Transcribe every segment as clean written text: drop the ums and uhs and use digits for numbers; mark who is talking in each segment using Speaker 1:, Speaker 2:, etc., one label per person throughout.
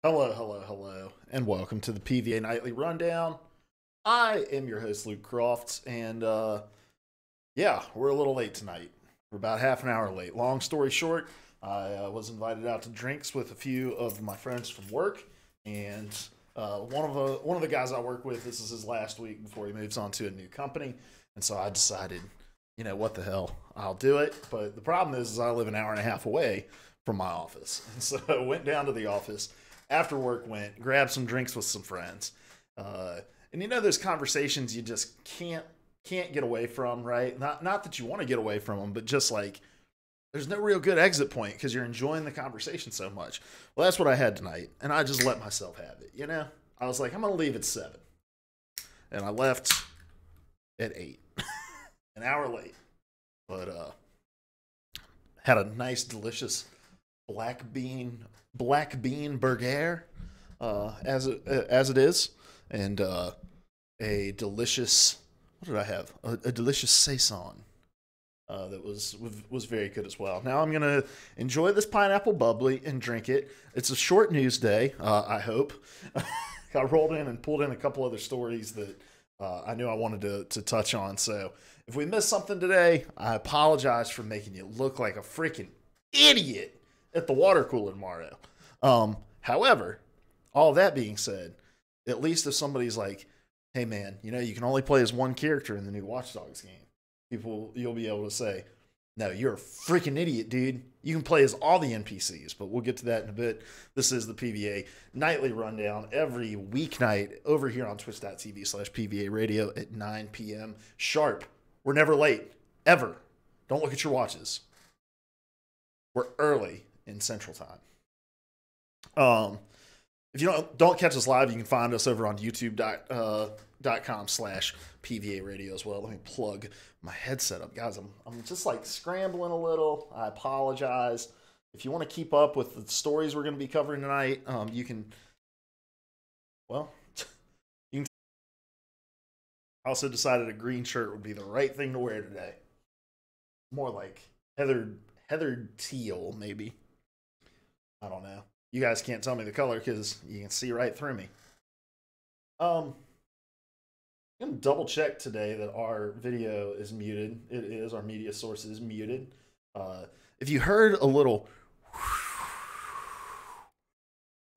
Speaker 1: Hello, hello, hello, and welcome to the PvA Nightly Rundown. I am your host, Luke Crofts, and yeah, we're a little late tonight. We're about half an hour late. Long story short, I was invited out to drinks with a few of my friends from work, and one of the guys I work with, this is his last week before he moves on to a new company, and so I decided, what the hell, I'll do it. But the problem is I live an hour and a half away from my office, and so I went down to the office after work, went grabbed some drinks with some friends, and those conversations you just can't get away from, right? Not that you want to get away from them, but just like there's no real good exit point because you're enjoying the conversation so much. Well, that's what I had tonight, and I just let myself have it. I was like, I'm gonna leave at 7, and I left at 8, an hour late, but had a nice, delicious black bean burger, as it is, and a delicious, what did I have? A delicious saison that was very good as well. Now I'm gonna enjoy this pineapple bubbly and drink it. It's a short news day. I hope. I rolled in and pulled in a couple other stories that I knew I wanted to touch on. So if we missed something today, I apologize for making you look like a freaking idiot at the water cooler tomorrow. However, all that being said, at least if somebody's like, hey man, you can only play as one character in the new Watchdogs game, you'll be able to say, no, you're a freaking idiot, dude. You can play as all the NPCs, but we'll get to that in a bit. This is the PvA Nightly Rundown every weeknight over here on twitch.tv/PvA Radio at 9 p.m. sharp. We're never late, ever. Don't look at your watches. We're early in Central Time. If you don't catch us live, you can find us over on youtube.com/PVA Radio as well. Let me plug my headset up. Guys, I'm just like scrambling a little. I apologize. If you want to keep up with the stories we're going to be covering tonight, you can, well, you can. I also decided a green shirt would be the right thing to wear today. More like heather teal, maybe. I don't know. You guys can't tell me the color because you can see right through me. I'm going to double check today that our video is muted. It is. Our media source is muted. If you heard a little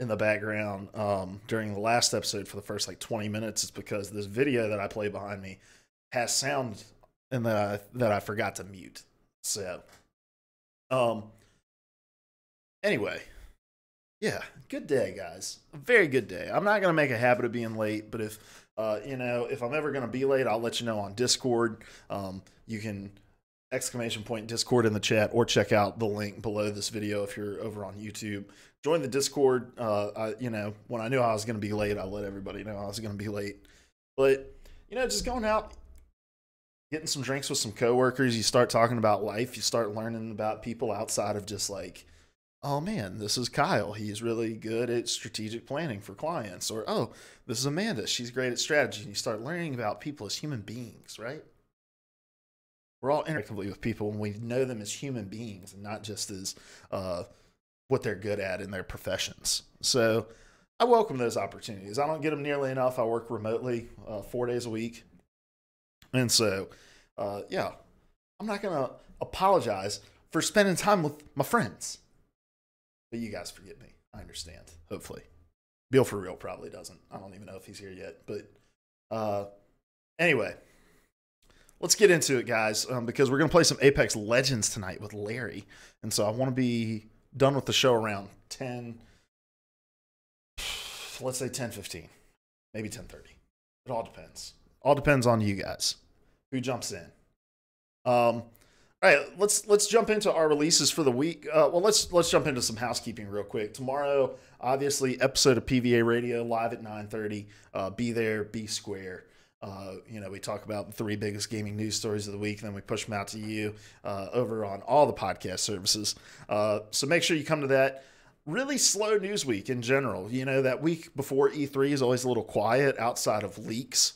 Speaker 1: in the background during the last episode for the first like 20 minutes, it's because this video that I play behind me has sound and that I forgot to mute. So, anyway. Yeah, good day, guys. A very good day. I'm not going to make a habit of being late, but if I'm ever going to be late, I'll let you know on Discord. You can !Discord in the chat or check out the link below this video if you're over on YouTube. Join the Discord. When I knew I was going to be late, I let everybody know I was going to be late. But, just going out, getting some drinks with some coworkers, you start talking about life, you start learning about people outside of just like, oh man, this is Kyle. He's really good at strategic planning for clients. Or, oh, this is Amanda. She's great at strategy. And you start learning about people as human beings, right? We're all interactively with people and we know them as human beings and not just as what they're good at in their professions. So I welcome those opportunities. I don't get them nearly enough. I work remotely 4 days a week. And so, yeah, I'm not going to apologize for spending time with my friends. But you guys forgive me. I understand. Hopefully. Bill for real probably doesn't. I don't even know if he's here yet. But anyway, let's get into it, guys, because we're going to play some Apex Legends tonight with Larry. And so I want to be done with the show around 10, let's say 10:15, maybe 10:30. It all depends. All depends on you guys. Who jumps in? All right, let's jump into our releases for the week. Let's jump into some housekeeping real quick. Tomorrow, obviously, episode of PvA Radio live at 9:30. Be there, be square. We talk about the 3 biggest gaming news stories of the week, and then we push them out to you over on all the podcast services. So make sure you come to that. Really slow news week in general. That week before E3 is always a little quiet outside of leaks.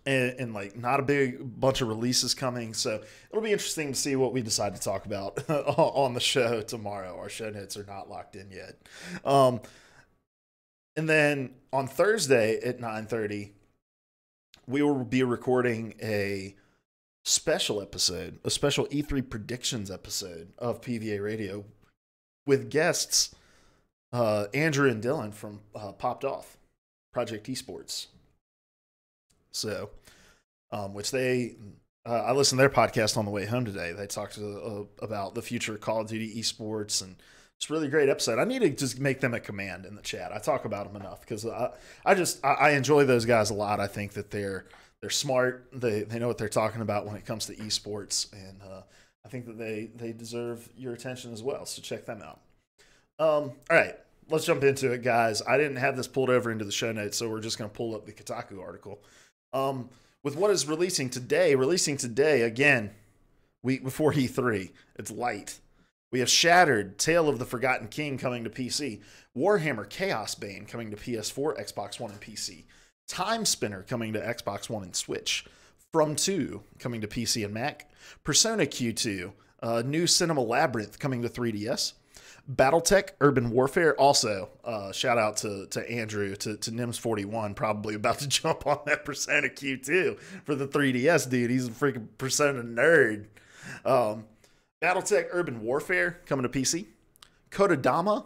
Speaker 1: and like not a big bunch of releases coming. So it'll be interesting to see what we decide to talk about on the show tomorrow. Our show notes are not locked in yet. And then on Thursday at 9:30, we will be recording a special episode, a special E3 predictions episode of PvA Radio with guests Andrew and Dylan from Popped Off Project Esports. So, which I listened to their podcast on the way home today. They talked about the future of Call of Duty esports, and it's a really great episode. I need to just make them a command in the chat. I talk about them enough because I enjoy those guys a lot. I think that they're smart. They know what they're talking about when it comes to esports, and I think that they deserve your attention as well. So check them out. All right, let's jump into it, guys. I didn't have this pulled over into the show notes, so we're just going to pull up the Kotaku article. With what is releasing today again, week before E3, it's light. We have Shattered, Tale of the Forgotten King coming to PC, Warhammer Chaos Bane coming to PS4, Xbox One, and PC, Time Spinner coming to Xbox One and Switch, From 2 coming to PC and Mac, Persona Q2, new Cinema Labyrinth coming to 3DS, Battletech Urban Warfare, also shout out to Andrew, to Nims41, probably about to jump on that Persona Q2 for the 3DS, dude. He's a freaking Persona nerd. Battletech Urban Warfare coming to PC. Kodadama,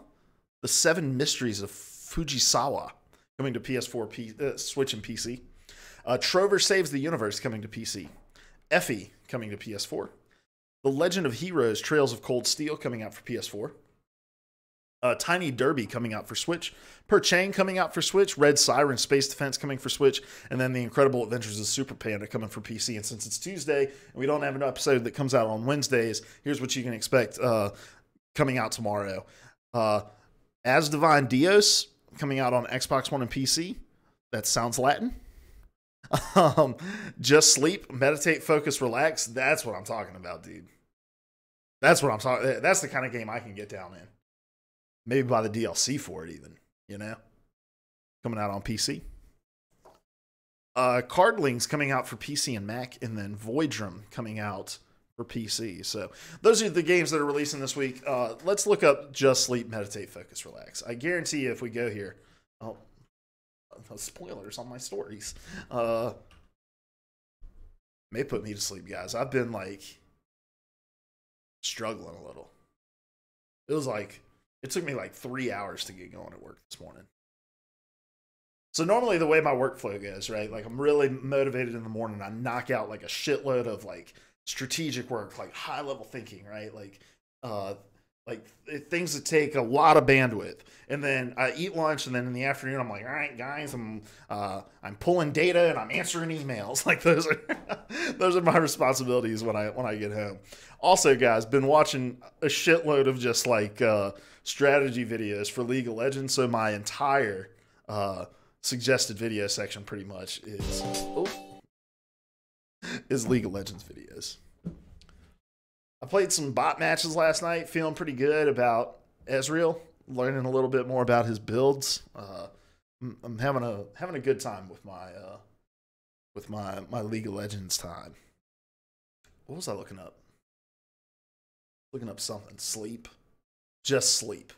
Speaker 1: The Seven Mysteries of Fujisawa coming to PS4, Switch, and PC. Trover Saves the Universe coming to PC. Effie coming to PS4. The Legend of Heroes Trails of Cold Steel coming out for PS4. Tiny Derby coming out for Switch, Perchang coming out for Switch, Red Siren Space Defense coming for Switch, and then The Incredible Adventures of Super Panda coming for PC. And since it's Tuesday and we don't have an episode that comes out on Wednesdays, here's what you can expect coming out tomorrow. As Divine Dios coming out on Xbox One and PC. That sounds Latin. Just Sleep, Meditate, Focus, Relax. That's what I'm talking about, dude. That's what I'm talking. That's the kind of game I can get down in. Maybe buy the DLC for it even, you know? Coming out on PC. Cardlings coming out for PC and Mac, and then Voidrum coming out for PC. So those are the games that are releasing this week. Let's look up Just Sleep, Meditate, Focus, Relax. I guarantee you if we go here, spoilers on my stories. May put me to sleep, guys. I've been like struggling a little. It took me like 3 hours to get going at work this morning. So normally the way my workflow goes, right? Like I'm really motivated in the morning. I knock out like a shitload of like strategic work, like high level thinking, right? Like things that take a lot of bandwidth. And then I eat lunch, and then in the afternoon I'm like, all right, guys, I'm pulling data and I'm answering emails. Like those are my responsibilities when I get home. Also, guys, been watching a shitload of just like strategy videos for League of Legends. So my entire suggested video section pretty much is League of Legends videos. I played some bot matches last night, feeling pretty good about Ezreal, learning a little bit more about his builds. I'm having a good time with my League of Legends time. What was I looking up? Looking up something. Sleep. Just Sleep.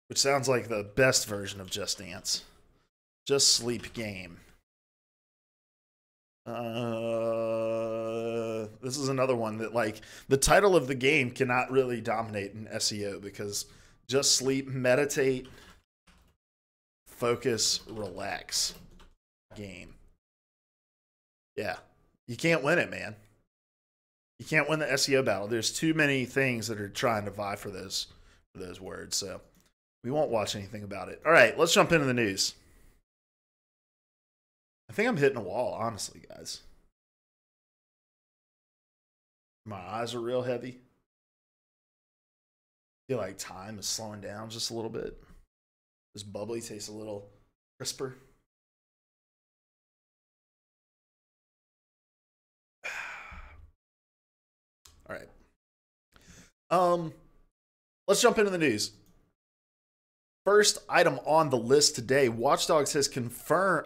Speaker 1: Which sounds like the best version of Just Dance. Just Sleep game. This is another one that, like, the title of the game cannot really dominate in SEO because Just Sleep, Meditate, Focus, Relax game. Yeah. You can't win it, man. You can't win the SEO battle. There's too many things that are trying to vie for those words, so we won't watch anything about it. All right, let's jump into the news. I think I'm hitting a wall, honestly, guys. My eyes are real heavy. I feel like time is slowing down just a little bit. This bubbly tastes a little crisper. All right. Let's jump into the news. First item on the list today, Watchdogs has confirmed...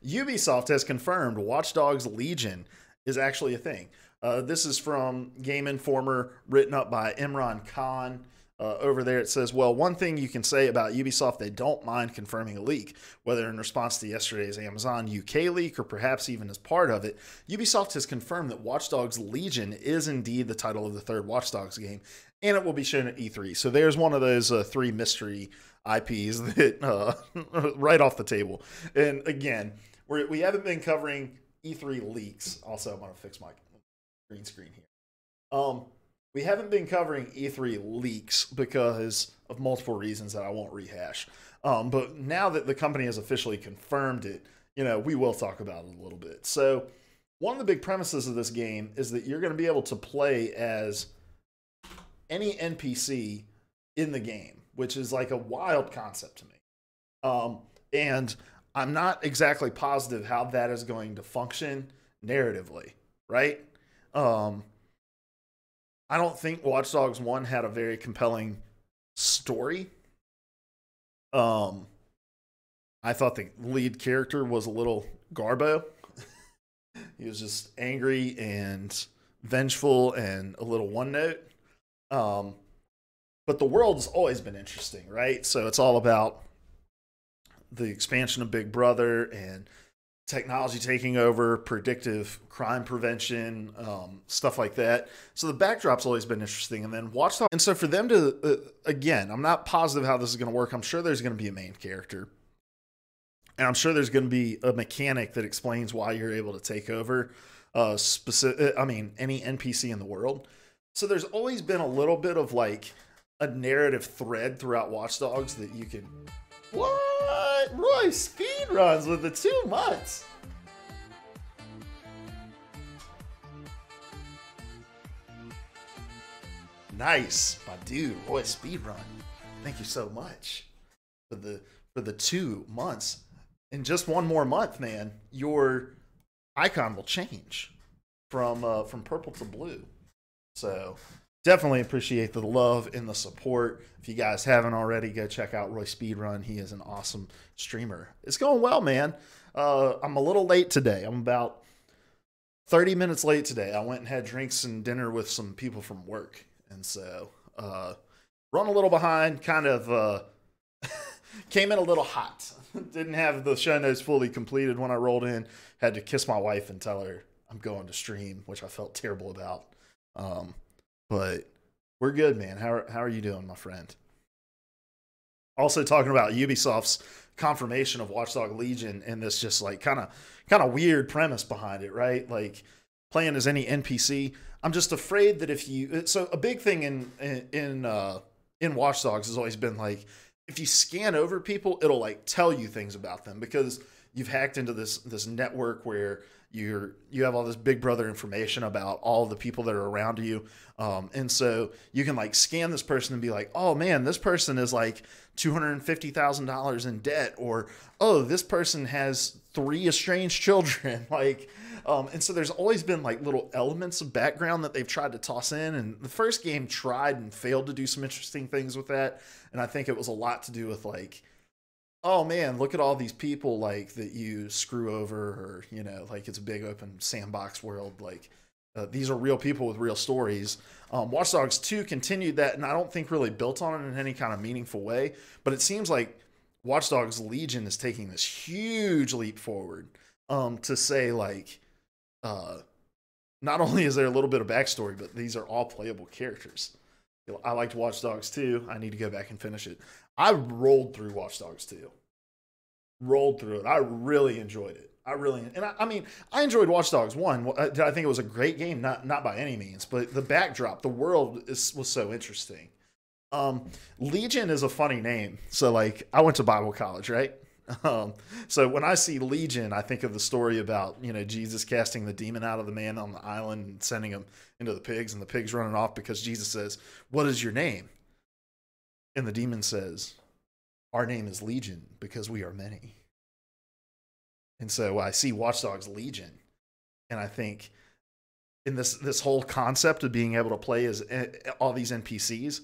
Speaker 1: Ubisoft has confirmed Watchdogs Legion is actually a thing. This is from Game Informer, written up by Imran Khan. Over there it says, well, one thing you can say about Ubisoft, they don't mind confirming a leak, whether in response to yesterday's Amazon UK leak or perhaps even as part of it. Ubisoft has confirmed that Watch Dogs Legion is indeed the title of the third Watch Dogs game, and it will be shown at E3. So there's one of those three mystery IPs that right off the table. And again, we haven't been covering E3 leaks. Also, I'm going to fix my green screen here. We haven't been covering E3 leaks because of multiple reasons that I won't rehash. But now that the company has officially confirmed it, we will talk about it a little bit. So one of the big premises of this game is that you're going to be able to play as any NPC in the game, which is like a wild concept to me. And I'm not exactly positive how that is going to function narratively, right? I don't think Watch Dogs 1 had a very compelling story. I thought the lead character was a little garbo. He was just angry and vengeful and a little one note. But the world's always been interesting, right? So it's all about the expansion of Big Brother and technology taking over, predictive crime prevention, stuff like that. So the backdrop's always been interesting. And then Watch Dogs. And so for them to, again, I'm not positive how this is going to work. I'm sure there's going to be a main character. And I'm sure there's going to be a mechanic that explains why you're able to take over any NPC in the world. So there's always been a little bit of like a narrative thread throughout Watch Dogs that you can... What? Roy speedruns with the 2 months. Nice, my dude, Roy speedrun. Thank you so much for the 2 months. In just one more month, man, your icon will change from purple to blue. So definitely appreciate the love and the support. If you guys haven't already, go check out Roy Speedrun. He is an awesome streamer. It's going well, man. I'm a little late today. I'm about 30 minutes late today. I went and had drinks and dinner with some people from work. And so run a little behind, kind of came in a little hot. Didn't have the show notes fully completed when I rolled in. Had to kiss my wife and tell her I'm going to stream, which I felt terrible about. But we're good, man. How are you doing, my friend? Also talking about Ubisoft's confirmation of Watchdog Legion and this just like kind of weird premise behind it, right? Like playing as any NPC. I'm just afraid that so a big thing in Watch Dogs has always been like if you scan over people, it'll like tell you things about them because you've hacked into this network where you have all this Big Brother information about all the people that are around you. And so you can like scan this person and be like, oh man, this person is like $250,000 in debt, or, oh, this person has 3 estranged children. And so there's always been like little elements of background that they've tried to toss in. And the first game tried and failed to do some interesting things with that. And I think it was a lot to do with like, oh man, look at all these people like that you screw over, or, like it's a big open sandbox world. Like these are real people with real stories. Watch Dogs 2 continued that, and I don't think really built on it in any kind of meaningful way, but it seems like Watch Dogs Legion is taking this huge leap forward to say like, not only is there a little bit of backstory, but these are all playable characters. I liked Watch Dogs 2. I need to go back and finish it. I rolled through Watch Dogs 2. Rolled through it. I really enjoyed it. I enjoyed Watch Dogs 1. I think it was a great game? Not by any means, but the backdrop, the world was so interesting. Legion is a funny name. So like I went to Bible college, right? So when I see Legion, I think of the story about, Jesus casting the demon out of the man on the island and sending him into the pigs, and the pigs running off because Jesus says, "What is your name?" And the demon says, "Our name is Legion because we are many." And so I see Watch Dogs Legion, and I think in this whole concept of being able to play as all these NPCs,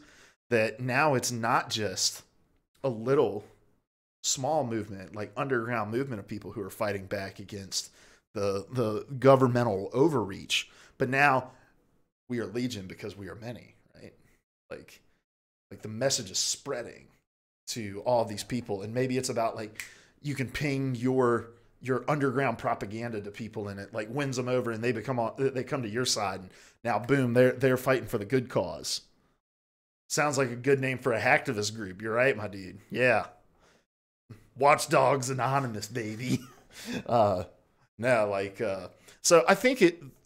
Speaker 1: that now it's not just a little small movement, like underground movement of people who are fighting back against the governmental overreach. But now we are legion because we are many, right? Like the message is spreading to all these people, and maybe it's about like you can ping your underground propaganda to people, and it like wins them over, and they come to your side, and now boom, they're fighting for the good cause. Sounds like a good name for a hacktivist group. You're right, my dude. Yeah, Watchdogs Anonymous, baby. So I think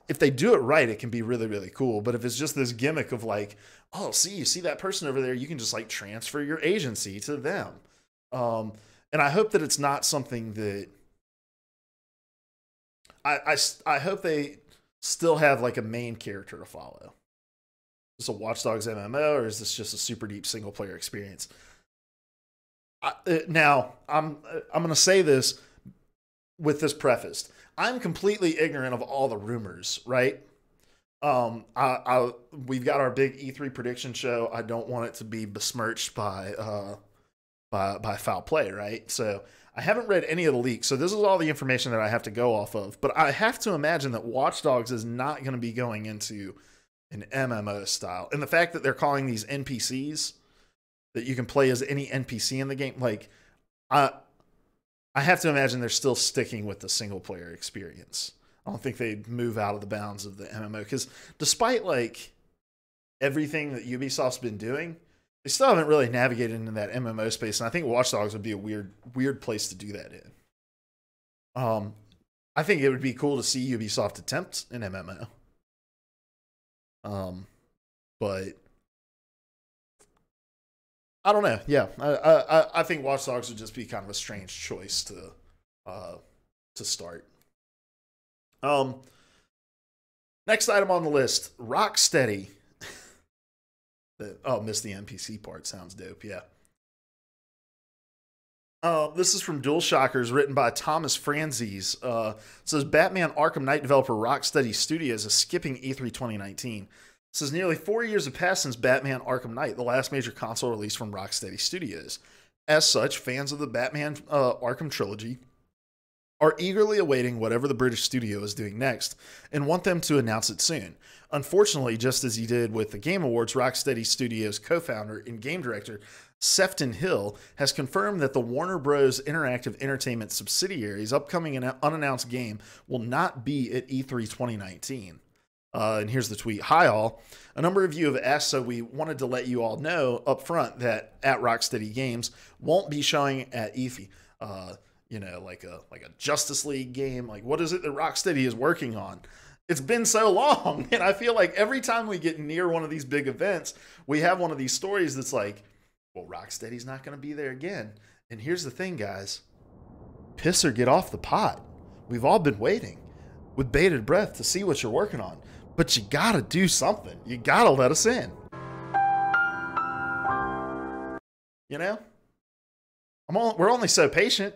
Speaker 1: if they do it right, it can be really, really cool. But if it's just this gimmick of like, oh, you see that person over there, you can just like transfer your agency to them. And I hope that it's not something that I hope they still have like a main character to follow. Is this a Watchdogs MMO, or is this just a super deep single player experience? Now, I'm going to say this with this prefaced. I'm completely ignorant of all the rumors, right? We've got our big E3 prediction show. I don't want it to be besmirched by foul play, right? So I haven't read any of the leaks. So this is all the information that I have to go off of. But I have to imagine that Watch Dogs is not going to be going into an MMO style. And the fact that they're calling these NPCs, that you can play as any NPC in the game, like I have to imagine they're still sticking with the single player experience. I don't think they'd move out of the bounds of the MMO, because despite like everything that Ubisoft's been doing, they still haven't really navigated into that MMO space, and I think Watch Dogs would be a weird place to do that in. I think it would be cool to see Ubisoft attempt an MMO. But I don't know. Yeah, I think Watch Dogs would just be kind of a strange choice to start. Next item on the list, Rocksteady. Missed the NPC part. Sounds dope. Yeah. This is from DualShockers, written by Thomas Franzese. It says Batman Arkham Knight developer Rocksteady Studios is skipping E3 2019. It says nearly 4 years have passed since Batman Arkham Knight, the last major console release from Rocksteady Studios. As such, fans of the Batman Arkham trilogy are eagerly awaiting whatever the British studio is doing next and want them to announce it soon. Unfortunately, just as he did with the Game Awards, Rocksteady Studios co-founder and game director Sefton Hill has confirmed that the Warner Bros. Interactive Entertainment subsidiary's upcoming and unannounced game will not be at E3 2019. And here's the tweet. Hi all. A number of you have asked, so we wanted to let you all know up front that at Rocksteady Games won't be showing at E3. Like a Justice League game. Like, what is it that Rocksteady is working on? It's been so long, and I feel like every time we get near one of these big events, we have one of these stories that's like, well, Rocksteady's not going to be there again. And here's the thing, guys. Piss or get off the pot. We've all been waiting with bated breath to see what you're working on. But you got to do something. You got to let us in. You know? We're only so patient.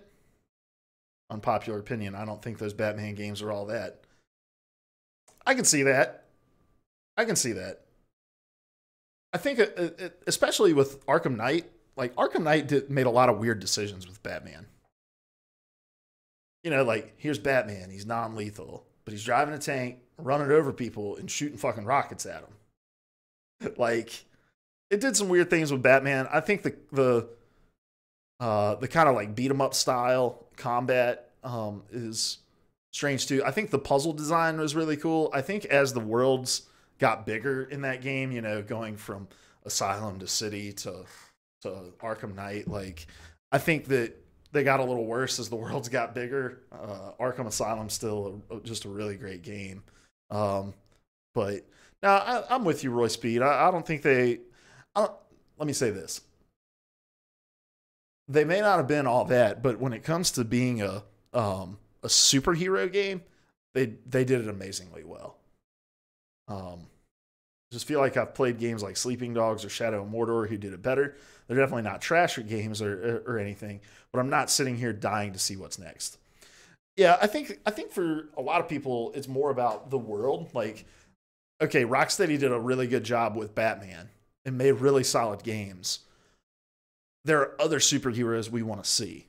Speaker 1: Unpopular opinion. I don't think those Batman games are all that. I can see that. I think, especially with Arkham Knight, like Arkham Knight made a lot of weird decisions with Batman. You know, like, here's Batman. He's non-lethal, but he's driving a tank, running over people, and shooting fucking rockets at them. Like, it did some weird things with Batman. I think the kind of like beat 'em up style combat is strange too. I think the puzzle design was really cool. I think as the worlds got bigger in that game, you know, going from Asylum to City to Arkham Knight, like, I think that they got a little worse as the worlds got bigger. Arkham Asylum's still just a really great game. But now I'm with you, Roy Speed. I don't think let me say this. They may not have been all that, but when it comes to being a superhero game, they did it amazingly well. Just feel like I've played games like Sleeping Dogs or Shadow of Mordor who did it better. They're definitely not trash games or anything, but I'm not sitting here dying to see what's next. Yeah, I think for a lot of people, it's more about the world. Like, okay, Rocksteady did a really good job with Batman and made really solid games. there are other superheroes we want to see,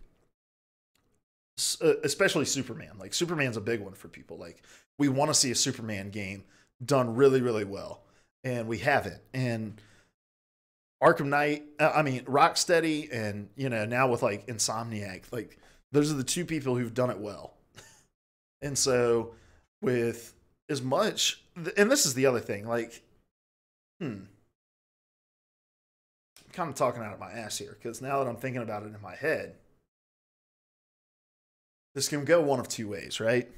Speaker 1: especially Superman. Like Superman's a big one for people. Like we want to see a Superman game done really, really well, and we haven't. And Arkham Knight, I mean Rocksteady, and now with like Insomniac, like those are the two people who've done it well. And so with as much, and this is the other thing, like, I'm kind of talking out of my ass here, because now that I'm thinking about it in my head, this can go one of two ways, right?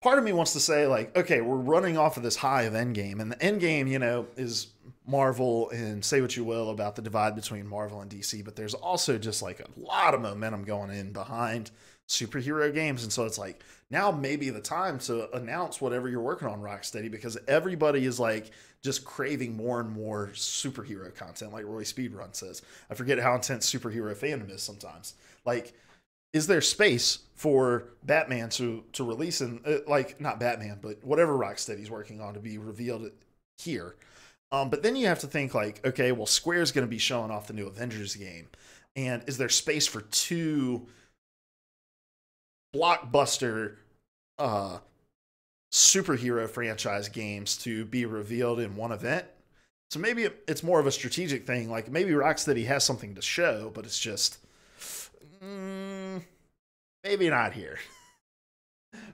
Speaker 1: Part of me wants to say, like, okay, we're running off of this high of Endgame, and the Endgame, is Marvel, and say what you will about the divide between Marvel and DC, but there's also just like a lot of momentum going in behind superhero games, and so it's like, now maybe the time to announce whatever you're working on, Rocksteady, because everybody is like just craving more and more superhero content, like Roy Speedrun says. I forget how intense superhero fandom is sometimes. Like, is there space for Batman to release in, like, not Batman, but whatever Rocksteady's working on to be revealed here? But then you have to think like, okay, well, Square's going to be showing off the new Avengers game, and is there space for two blockbuster superhero franchise games to be revealed in one event? So maybe it's more of a strategic thing. Like maybe Rocksteady has something to show, but it's just maybe not here.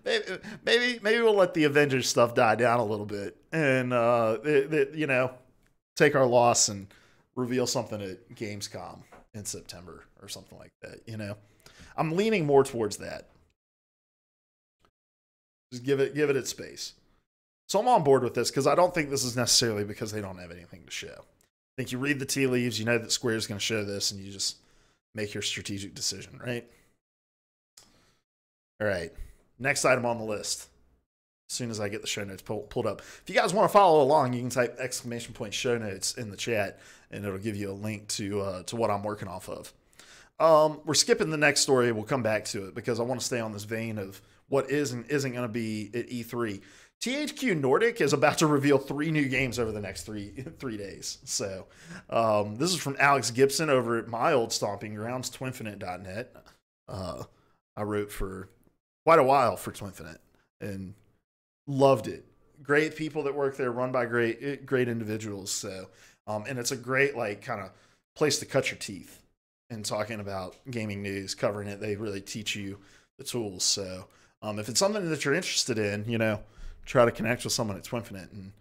Speaker 1: maybe we'll let the Avengers stuff die down a little bit, and take our loss and reveal something at Gamescom in September or something like that. I'm leaning more towards that. Just give it its space. So I'm on board with this because I don't think this is necessarily because they don't have anything to show. I think you read the tea leaves, you know that Square's going to show this, and you just make your strategic decision, right? All right. Next item on the list. As soon as I get the show notes pulled up. If you guys want to follow along, you can type !show notes in the chat, and it'll give you a link to what I'm working off of. We're skipping the next story. We'll come back to it because I want to stay on this vein of what is and isn't going to be at E3. THQ Nordic is about to reveal 3 new games over the next three days. So this is from Alex Gibson over at my old stomping grounds, twinfinite.net. I wrote for quite a while for Twinfinite and loved it. Great people that work there, run by great individuals. So and it's a great like kind of place to cut your teeth in talking about gaming news, covering it. They really teach you the tools. So if it's something that you're interested in, try to connect with someone at Twinfinite and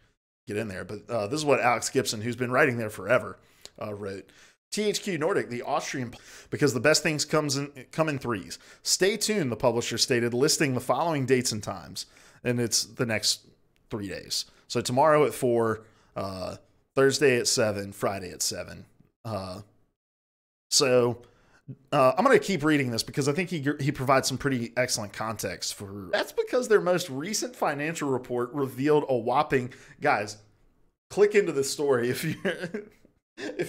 Speaker 1: get in there. But this is what Alex Gibson, who's been writing there forever, wrote. THQ Nordic, the Austrian, because the best things come in threes. Stay tuned, the publisher stated, listing the following dates and times. And it's the next 3 days. So tomorrow at 4, Thursday at 7, Friday at 7. So I'm going to keep reading this because I think he provides some pretty excellent context for. That's because their most recent financial report revealed a whopping, guys, click into the story if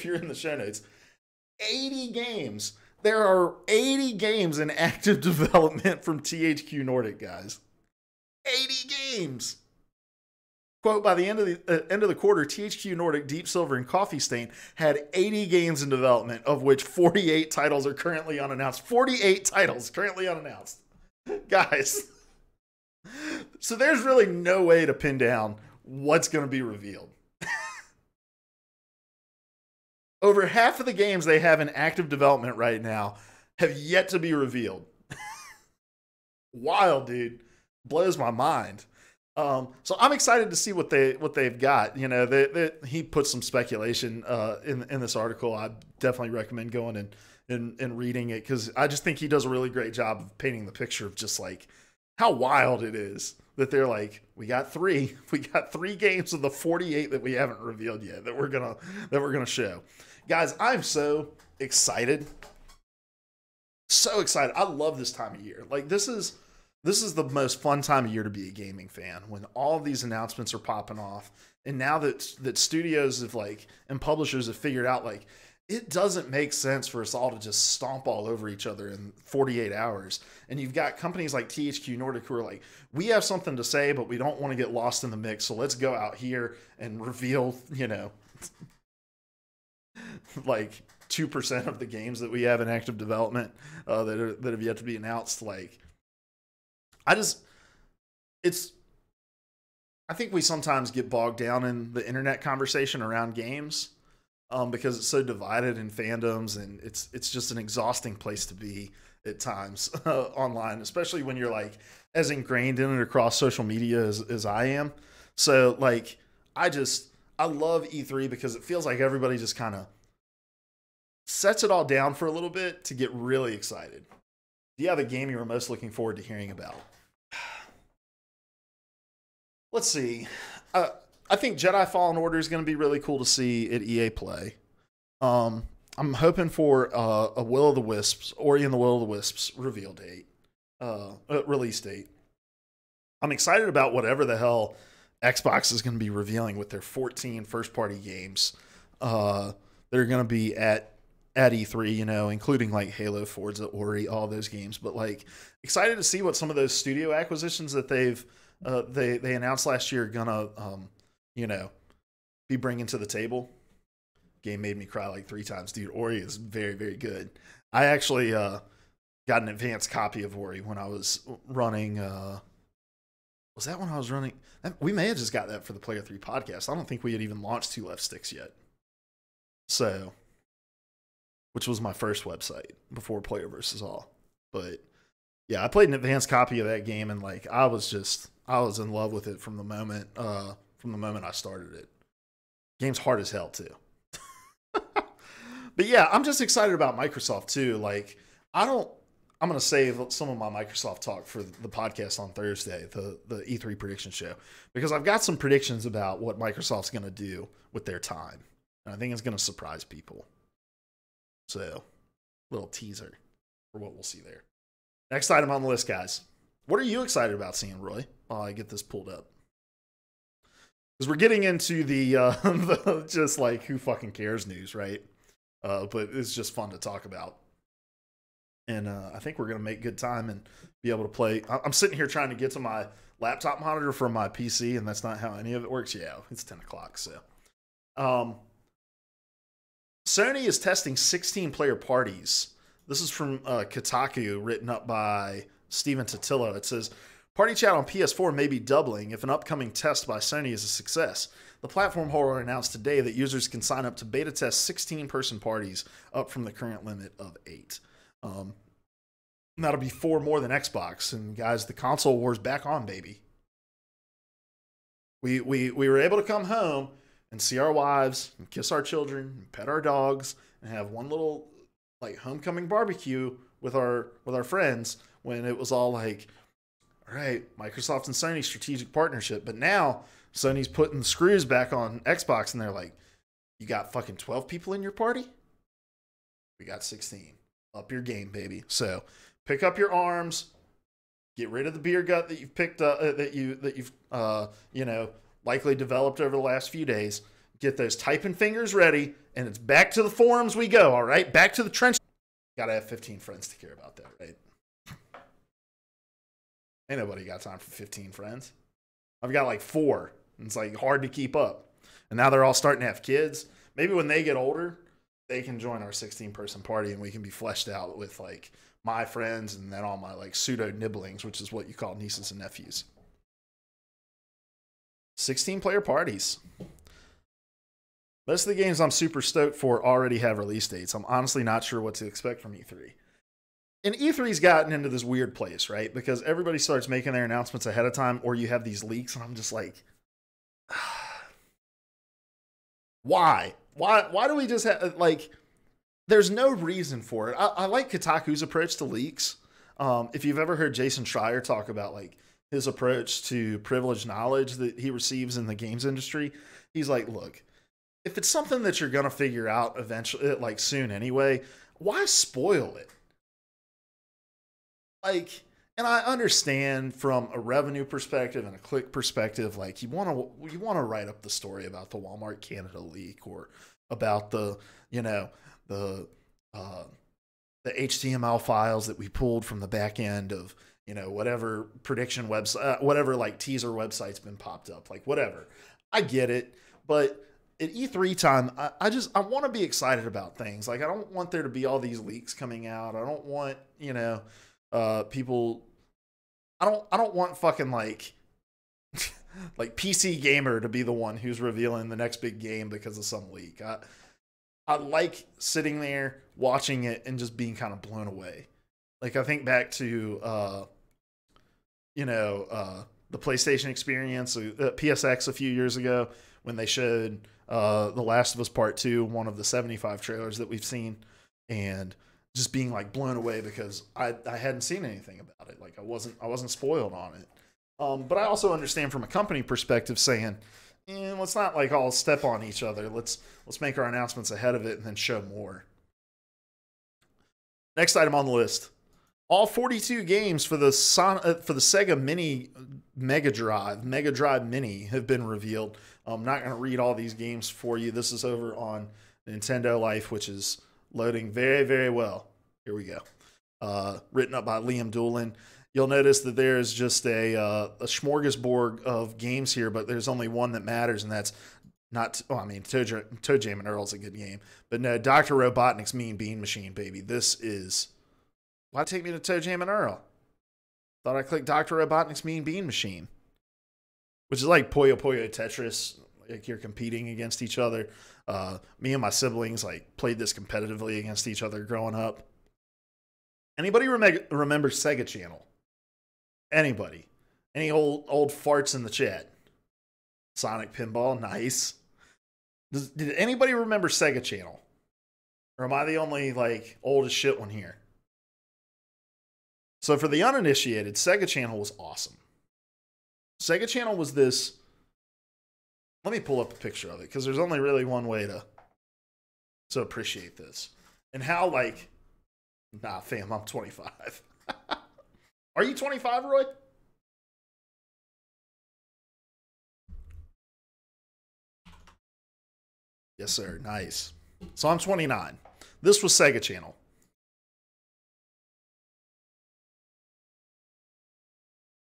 Speaker 1: you're in the show notes, 80 games. There are 80 games in active development from THQ Nordic, guys. 80 games. Quote, by the end of the quarter, THQ Nordic, Deep Silver, and Coffee Stain had 80 games in development, of which 48 titles are currently unannounced. 48 titles currently unannounced. Guys. So there's really no way to pin down what's going to be revealed. Over half of the games they have in active development right now have yet to be revealed. Wild, dude. Blows my mind. So I'm excited to see what they've got. He put some speculation in this article. I definitely recommend going and reading it because I just think he does a really great job of painting the picture of just like how wild it is that they're like, we got 3 games of the 48 that we haven't revealed yet that we're gonna show. Guys, I'm so excited. So excited. I love this time of year. Like this is the most fun time of year to be a gaming fan when all of these announcements are popping off. And now that studios have and publishers have figured out it doesn't make sense for us all to just stomp all over each other in 48 hours. And you've got companies like THQ Nordic who are like, we have something to say, but we don't want to get lost in the mix. So let's go out here and reveal, like 2% of the games that we have in active development that have yet to be announced. Like, I think we sometimes get bogged down in the internet conversation around games because it's so divided in fandoms, and it's just an exhausting place to be at times online, especially when you're like as ingrained in it across social media as I am. So like, I love E3 because it feels like everybody just kind of sets it all down for a little bit to get really excited. Do you have a game you were most looking forward to hearing about? Let's see. I think Jedi Fallen Order is going to be really cool to see at EA Play. I'm hoping for a Will of the Wisps, Ori and the Will of the Wisps release date. I'm excited about whatever the hell Xbox is going to be revealing with their 14 first-party games that are going to be at E3, you know, including like Halo, Forza, Ori, all those games. But like, excited to see what some of those studio acquisitions that they announced last year are gonna you know, be bringing to the table. Game made me cry like 3 times, dude. Ori is very, very good. I actually got an advanced copy of Ori when I was running. Was that when I was running? We may have just got that for the Player 3 podcast. I don't think we had even launched 2 Left Sticks yet. So, which was my first website before Player versus All. But yeah, I played an advanced copy of that game, and like I was in love with it from the moment I started it. Game's hard as hell too. But yeah, I'm just excited about Microsoft too. Like, I'm going to save some of my Microsoft talk for the podcast on Thursday, the E3 prediction show, because I've got some predictions about what Microsoft's going to do with their time. And I think it's going to surprise people. So, little teaser for what we'll see there. Next item on the list, guys. What are you excited about seeing, Roy, while I get this pulled up? Because we're getting into the just like who fucking cares news, right? But it's just fun to talk about. And I think we're going to make good time and be able to play. I'm sitting here trying to get to my laptop monitor from my PC, and that's not how any of it works. Yeah, it's 10 o'clock. So, Sony is testing 16-player parties. This is from Kotaku, written up by Steven Totillo. It says, party chat on PS4 may be doubling if an upcoming test by Sony is a success. The platform holder announced today that users can sign up to beta test 16-person parties, up from the current limit of 8. That'll be 4 more than Xbox. And guys, the console war's back on, baby. We were able to come home and see our wives and kiss our children and pet our dogs and have one little like homecoming barbecue with our friends when it was all like, all right, Microsoft and Sony strategic partnership. But now Sony's putting the screws back on Xbox, and they're like, you got fucking 12 people in your party? We got 16. Up your game, baby. So pick up your arms, get rid of the beer gut that you've picked up, that you've you know, likely developed over the last few days. Get those typing fingers ready, and it's back to the forums we go. All right, back to the trench. Gotta have 15 friends to care about that, right? Ain't nobody got time for 15 friends. I've got like 4. And it's like hard to keep up. And now they're all starting to have kids. Maybe when they get older, they can join our 16-person party, and we can be fleshed out with like my friends and then all my like pseudo nibblings, which is what you call nieces and nephews. 16-player parties. Most of the games I'm super stoked for already have release dates. I'm honestly not sure what to expect from E3. And E3's gotten into this weird place, right? Because everybody starts making their announcements ahead of time, or you have these leaks, and I'm just like, why? Why do we just have, like, there's no reason for it. I like Kotaku's approach to leaks. If you've ever heard Jason Schreier talk about, like, his approach to privileged knowledge that he receives in the games industry, he's like, look, if it's something that you're going to figure out eventually, like soon anyway, why spoil it? Like, and I understand from a revenue perspective and a click perspective, like you want to write up the story about the Walmart Canada leak, or about the, you know, the HTML files that we pulled from the back end of, you know, whatever prediction website, whatever like teaser website's been popped up, like whatever. I get it, but at E3 time, I want to be excited about things. Like, I don't want there to be all these leaks coming out. I don't want, people. I don't want fucking like like PC Gamer to be the one who's revealing the next big game because of some leak. I like sitting there watching it and just being kind of blown away. Like, I think back to the PlayStation experience, PSX a few years ago when they showed The Last of Us Part 2, one of the 75 trailers that we've seen, and just being like blown away because I hadn't seen anything about it. Like, I wasn't spoiled on it. But I also understand from a company perspective saying, let's not like all step on each other. Let's make our announcements ahead of it and then show more. Next item on the list. All 42 games for the Sega Mega Drive Mini have been revealed. I'm not going to read all these games for you. This is over on Nintendo Life, which is loading very, very well. Here we go. Written up by Liam Doolin. You'll notice that there is just a smorgasbord of games here, but there's only one that matters, and that's Toe Jam and Earl's a good game. But no, Dr. Robotnik's Mean Bean Machine, baby. This is... Why take me to Toe Jam and Earl? Thought I clicked Dr. Robotnik's Mean Bean Machine. Which is like Puyo Puyo Tetris. Like, you're competing against each other. Me and my siblings like played this competitively against each other growing up. Anybody remember Sega Channel? Anybody? Any old farts in the chat? Sonic Pinball, nice. Did anybody remember Sega Channel? Or am I the only like old as shit one here? So for the uninitiated, Sega Channel was awesome. Sega Channel was this... Let me pull up a picture of it, because there's only really one way to appreciate this. And how, like... Nah, fam, I'm 25. Are you 25, Roy? Yes, sir. Nice. So I'm 29. This was Sega Channel.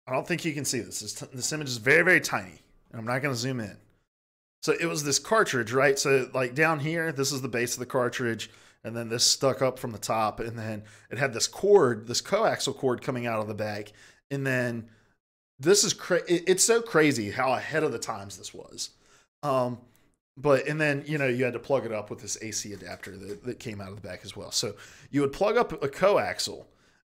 Speaker 1: I don't think you can see this. This image is very, very tiny, and I'm not going to zoom in. So it was this cartridge, right? So like down here, this is the base of the cartridge, and then this stuck up from the top, and then it had this cord, this coaxial cord coming out of the back, and then this is it's so crazy how ahead of the times this was. And then you had to plug it up with this AC adapter that came out of the back as well. So you would plug up a coaxial,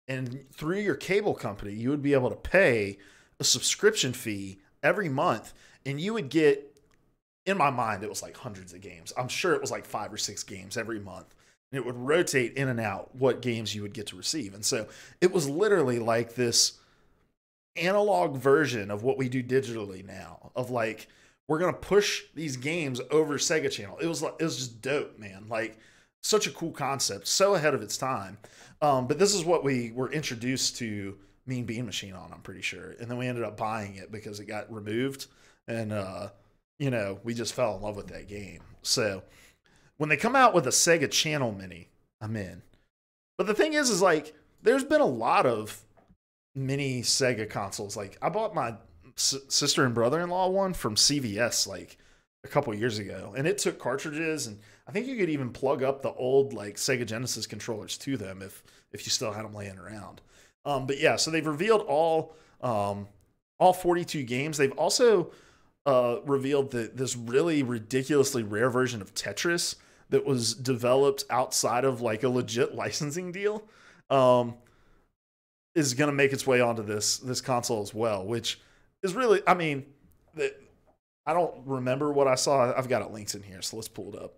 Speaker 1: and through your cable company, you would be able to pay a subscription fee every month, and you would get, in my mind, it was like hundreds of games. I'm sure it was like 5 or 6 games every month. And it would rotate in and out what games you would get to receive. And so it was literally like this analog version of what we do digitally now, of like, we're going to push these games over Sega Channel. It was just dope, man. Like, such a cool concept, so ahead of its time. But this is what we were introduced to Mean Bean Machine on, I'm pretty sure. And then we ended up buying it because it got removed. And, we just fell in love with that game. So when they come out with a Sega Channel Mini, I'm in. But the thing is like, there's been a lot of mini Sega consoles. Like, I bought my sister and brother-in-law one from CVS like a couple years ago, and it took cartridges, and I think you could even plug up the old like Sega Genesis controllers to them if you still had them laying around. But yeah, so they've revealed all 42 games. They've also revealed that this really ridiculously rare version of Tetris that was developed outside of like a legit licensing deal is going to make its way onto this console as well, which is really, I mean, I don't remember what I saw. I've got it linked in here, so let's pull it up.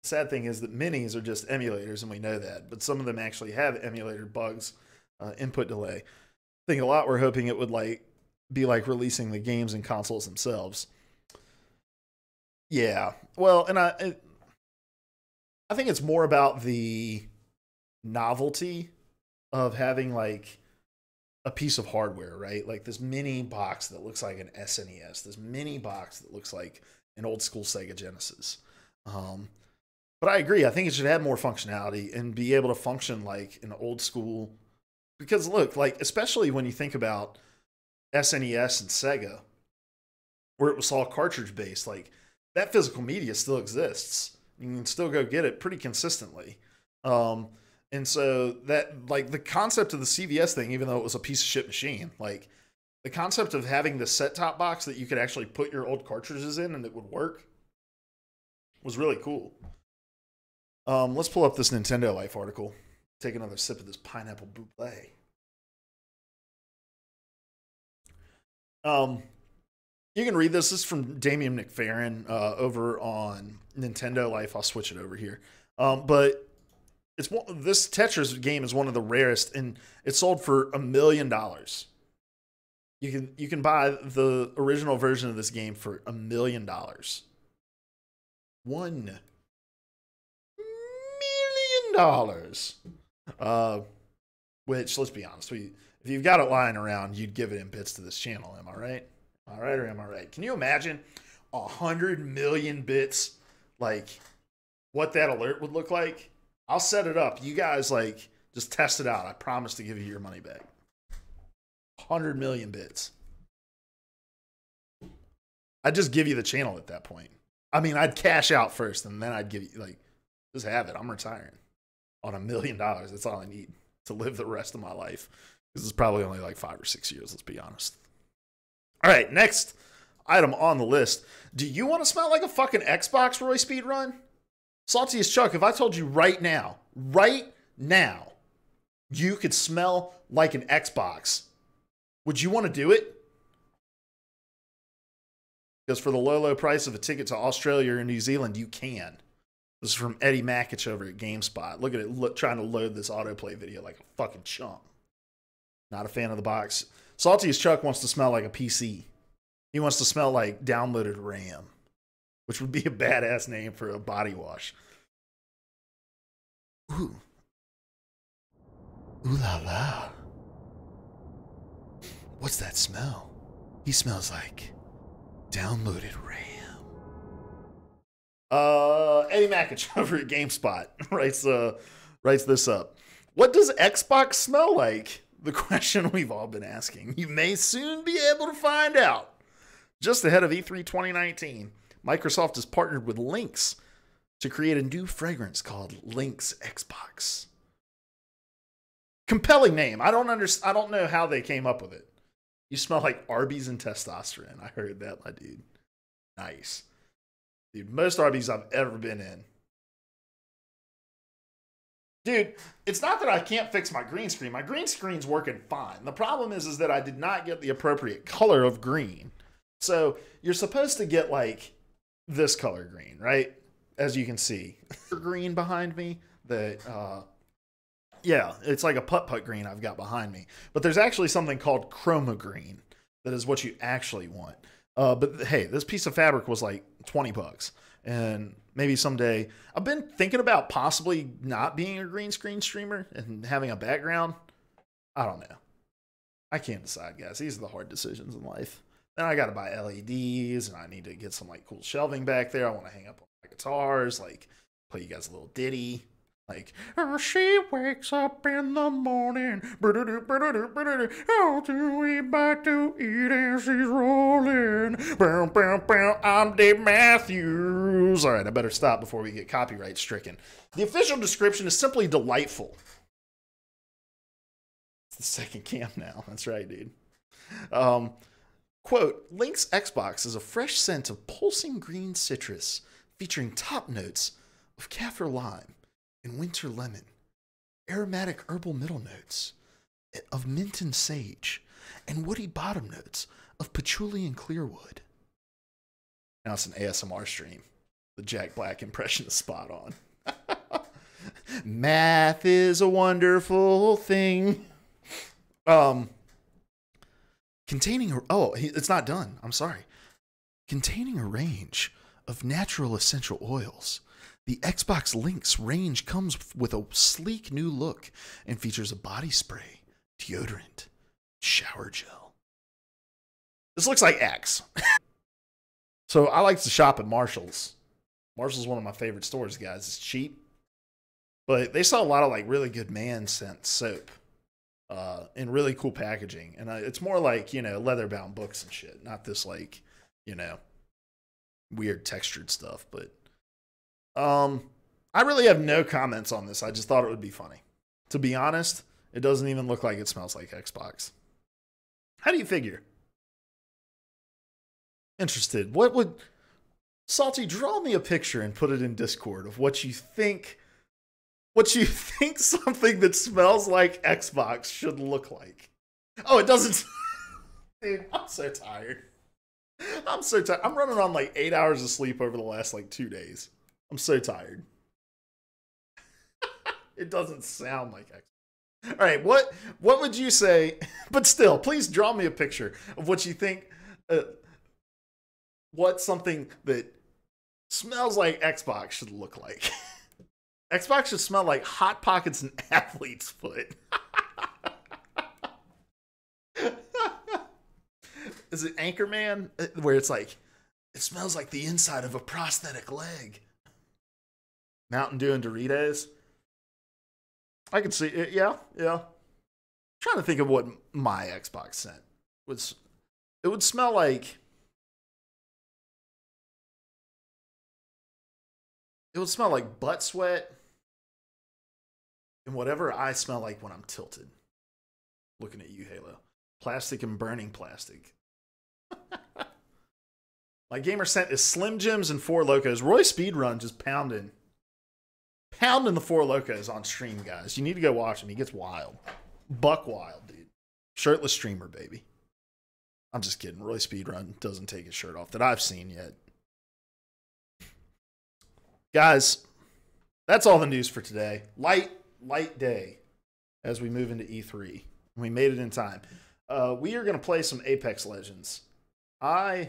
Speaker 1: The sad thing is that minis are just emulators, and we know that, but some of them actually have emulator bugs, input delay. I think a lot we're hoping it would be like releasing the games and consoles themselves. Yeah, well, and I think it's more about the novelty of having like a piece of hardware, right? Like this mini box that looks like an SNES, this mini box that looks like an old school Sega Genesis. But I agree. I think it should have more functionality and be able to function like an old school. Because look, like, especially when you think about SNES and Sega, where it was all cartridge based. Like that physical media still exists. You can still go get it pretty consistently. And so that, like, the concept of the CVS thing, even though it was a piece of shit machine, like the concept of having the set-top box that you could actually put your old cartridges in and it would work was really cool. Let's pull up this Nintendo Life article. Take another sip of this pineapple buble. You can read this. This is from Damian McFerrin over on Nintendo Life. I'll switch it over here. But this Tetris game is one of the rarest, and it sold for $1 million. You can buy the original version of this game for $1 million. $1 million. Which, let's be honest, if you've got it lying around, you'd give it in bits to this channel. Am I right? All right, or am I right? Can you imagine 100 million bits? Like what that alert would look like? I'll set it up. You guys, like, just test it out. I promise to give you your money back. 100 million bits. I'd just give you the channel at that point. I mean, I'd cash out first, and then I'd give you, like, just have it. I'm retiring on $1 million. That's all I need to live the rest of my life. This is probably only like 5 or 6 years, let's be honest. All right, next item on the list. Do you want to smell like a fucking Xbox Roy Speedrun? Salty as Chuck, if I told you right now, you could smell like an Xbox, would you want to do it? Because for the low, low price of a ticket to Australia or New Zealand, you can. This is from Eddie Makich over at GameSpot. Look at it, trying to load this autoplay video like a fucking chump. Not a fan of the box. Salty as Chuck wants to smell like a PC. He wants to smell like downloaded RAM, which would be a badass name for a body wash. Ooh. Ooh la la. What's that smell? He smells like downloaded RAM. Eddie Makich over at GameSpot writes this up. What does Xbox smell like? The question we've all been asking. You may soon be able to find out. Just ahead of E3 2019, Microsoft has partnered with Lynx to create a new fragrance called Lynx Xbox. Compelling name. I don't know how they came up with it. You smell like Arby's and testosterone. I heard that, my dude. Nice. Dude, most Arby's I've ever been in. Dude, it's not that I can't fix my green screen. My green screen's working fine. The problem is that I did not get the appropriate color of green. So you're supposed to get like this color green, right? As you can see. Green behind me that, yeah, it's like a putt-putt green I've got behind me. But there's actually something called chroma green that is what you actually want. But hey, this piece of fabric was like $20. And maybe someday, I've been thinking about possibly not being a green screen streamer and having a background. I don't know. I can't decide, guys. These are the hard decisions in life. Then I got to buy LEDs, and I need to get some like cool shelving back there. I want to hang up on my guitars, like play you guys a little ditty. Like, she wakes up in the morning. How do we back to eat and she's rolling? I'm Dave Matthews. All right, I better stop before we get copyright stricken. The official description is simply delightful. It's the second cam now. That's right, dude. Quote, Lynx Xbox is a fresh scent of pulsing green citrus featuring top notes of kaffir lime and winter lemon, aromatic herbal middle notes of mint and sage, and woody bottom notes of patchouli and clearwood. Now it's an ASMR stream. The Jack Black impression is spot on. Math is a wonderful thing. Containing it's not done. I'm sorry. Containing a range of natural essential oils, the Xbox Lynx range comes with a sleek new look and features a body spray, deodorant, shower gel. This looks like Axe. So I like to shop at Marshall's. Marshall's one of my favorite stores, guys. It's cheap, but they sell a lot of like really good man scent soap in really cool packaging. And it's more like, you know, leather bound books and shit, not this like you know, weird textured stuff. But I really have no comments on this. I just thought it would be funny. To be honest, it doesn't even look like it smells like Xbox. How do you figure? Interested. What would... Salty, draw me a picture and put it in Discord of what you think something that smells like Xbox should look like. Oh, it doesn't. Dude, I'm so tired. I'm running on like 8 hours of sleep over the last like 2 days. I'm so tired. It doesn't sound like Xbox. All right, what would you say? But still, please draw me a picture of what you think. What something that smells like Xbox should look like. Xbox should smell like Hot Pockets and athlete's foot. Is it Anchorman? Where it's like, it smells like the inside of a prosthetic leg. Mountain Dew and Doritos. I can see it. Yeah. Trying to think of what my Xbox scent was. It would smell like... It would smell like butt sweat and whatever I smell like when I'm tilted. Looking at you, Halo. Plastic and burning plastic. My gamer scent is Slim Jims and Four Locos. Roy Speedrun just pounding the Four Locos on stream, guys. You need to go watch him. He gets wild. Buck wild, dude. Shirtless streamer, baby. I'm just kidding. Roy Speedrun doesn't take his shirt off that I've seen yet. Guys, that's all the news for today. Light day as we move into E3. We made it in time. We are going to play some Apex Legends. I'm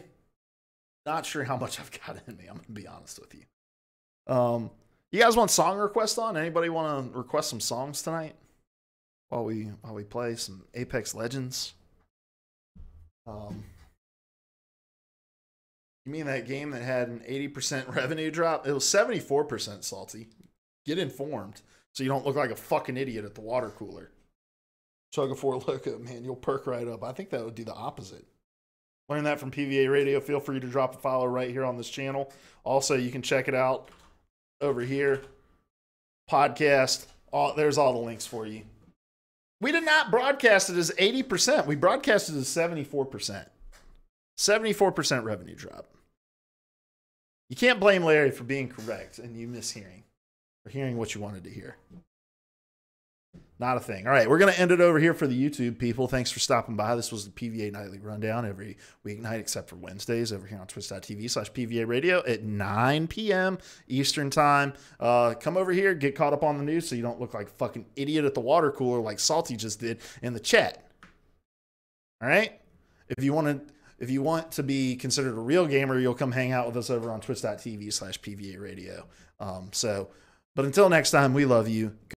Speaker 1: not sure how much I've got in me. I'm going to be honest with you. You guys want song requests on? Anybody want to request some songs tonight while we play some Apex Legends? You mean that game that had an 80% revenue drop? It was 74%, Salty. Get informed so you don't look like a fucking idiot at the water cooler. Chug a Four Loco, man. You'll perk right up. I think that would do the opposite. Learn that from PvA Radio. Feel free to drop a follow right here on this channel. Also, you can check it out over here. Podcast. There's all the links for you. We did not broadcast it as 80%. We broadcasted it as 74%. 74% revenue drop. You can't blame Larry for being correct and you mishearing or hearing what you wanted to hear. Not a thing. All right, we're going to end it over here for the YouTube people. Thanks for stopping by. This was the PvA Nightly Rundown every weeknight except for Wednesdays over here on twitch.tv/PvA Radio at 9 p.m. Eastern Time. Come over here, get caught up on the news so you don't look like a fucking idiot at the water cooler like Salty just did in the chat. All right? If you want to be considered a real gamer, you'll come hang out with us over on twitch.tv/PvA Radio. But until next time, we love you.